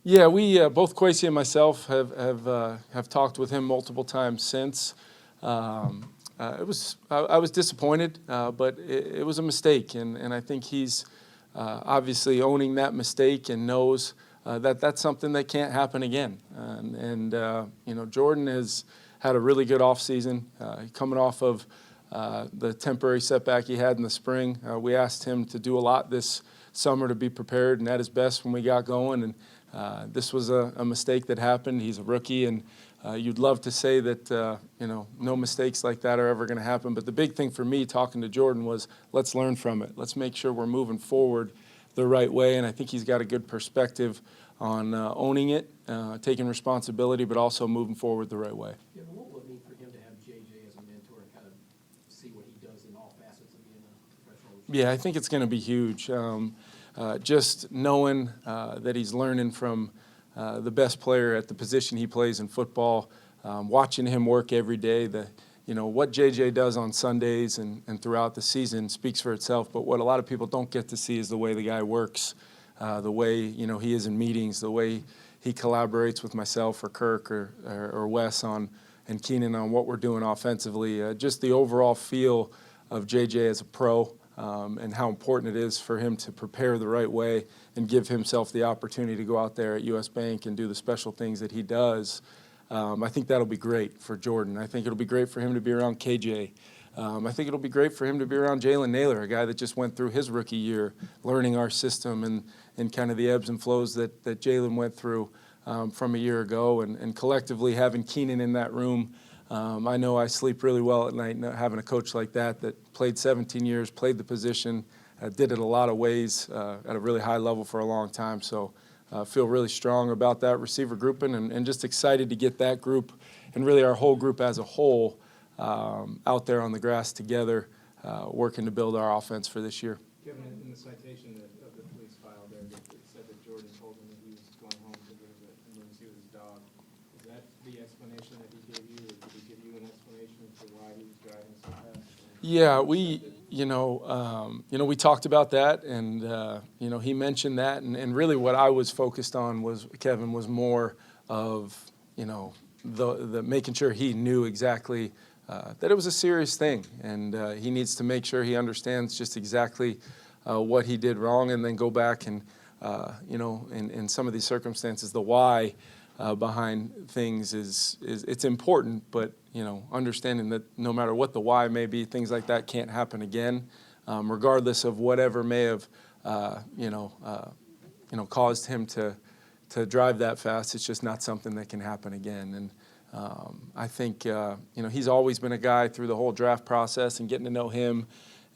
Yeah, we both Kwesi and myself have talked with him multiple times since. I was disappointed, but it was a mistake, and I think he's obviously owning that mistake and knows that that's something that can't happen again. Jordan has had a really good offseason. Coming off of the temporary setback he had in the spring, we asked him to do a lot this summer to be prepared and at his best when we got going. And this was a mistake that happened. He's a rookie, and you'd love to say that no mistakes like that are ever going to happen. But the big thing for me talking to Jordan was, let's learn from it. Let's make sure we're moving forward the right way. And I think he's got a good perspective on owning it, taking responsibility, but also moving forward the right way. Yeah, but what would it mean for him to have JJ as a mentor and kind of see what he does in all facets of being a professional? Yeah, I think it's going to be huge. Just knowing that he's learning from the best player at the position he plays in football, watching him work every day. What JJ does on Sundays and throughout the season speaks for itself. But what a lot of people don't get to see is the way the guy works, the way he is in meetings, the way he collaborates with myself or Kirk or Wes and Keenan on what we're doing offensively. Just the overall feel of JJ as a pro. And how important it is for him to prepare the right way and give himself the opportunity to go out there at US Bank and do the special things that he does. I think that'll be great for Jordan. I think it'll be great for him to be around KJ. I think it'll be great for him to be around Jalen Naylor, a guy that just went through his rookie year, learning our system and kind of the ebbs and flows that Jalen went through from a year ago. And collectively having Keenan in that room, I know I sleep really well at night having a coach like that played 17 years, played the position, did it a lot of ways at a really high level for a long time. So I feel really strong about that receiver grouping and just excited to get that group and really our whole group as a whole out there on the grass together, working to build our offense for this year. Kevin, in the citation of the police file there, it said that Jordan told him that he was going home because there was an emergency with his dog. Is that the explanation that he gave you, or did he give you an explanation as to why he was driving so fast? Yeah, we talked about that, and he mentioned that, and really what I was focused on was more of the making sure he knew exactly that it was a serious thing, and he needs to make sure he understands just exactly what he did wrong, and then go back and in some of these circumstances, the why behind things it's important, but understanding that no matter what the why may be, things like that can't happen again, regardless of whatever may have caused him to drive that fast. It's just not something that can happen again. And I think he's always been a guy through the whole draft process and getting to know him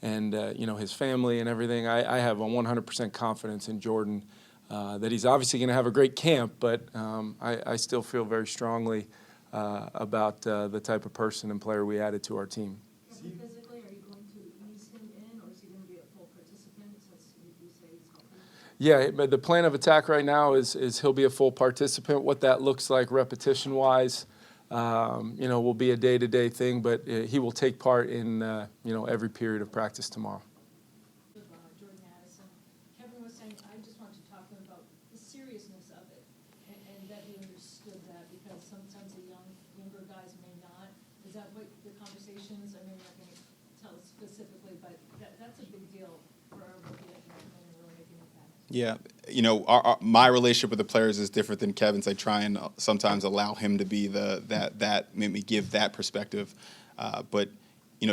and his family and everything. I have a 100% confidence in Jordan. That he's obviously going to have a great camp, but I still feel very strongly about the type of person and player we added to our team. Physically, are you going to ease him in, or is he going to be a full participant since you say he's healthy? Yeah, but the plan of attack right now is he'll be a full participant. What that looks like repetition-wise, will be a day-to-day thing, but he will take part in every period of practice tomorrow. Jordan Addison, Kevin was saying, I just want to talk to him about the seriousness of it, and that he understood that, because sometimes the younger guys may not. Is that what the conversations? I know you're not going to tell us specifically, but that's a big deal for a rookie that can come in and really make an impact. Yeah, my relationship with the players is different than Kevin's. I try and sometimes allow him to be that made me give that perspective. But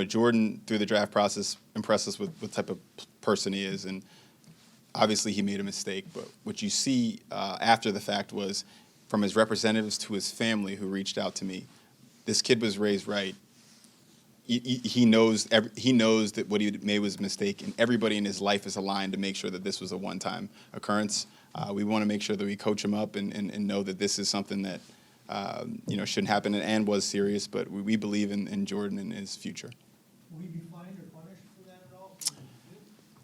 Jordan through the draft process impressed us with what type of person he is, and obviously he made a mistake. But what you see after the fact was from his representatives to his family who reached out to me. This kid was raised right. He knows that what he made was a mistake, and everybody in his life is aligned to make sure that this was a one-time occurrence. We want to make sure that we coach him up and know that this is something that shouldn't happen and was serious. But we believe in Jordan and his future. Will he be fined or punished for that at all?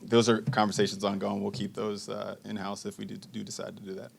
Those are conversations ongoing. We'll keep those in-house if we do decide to do that.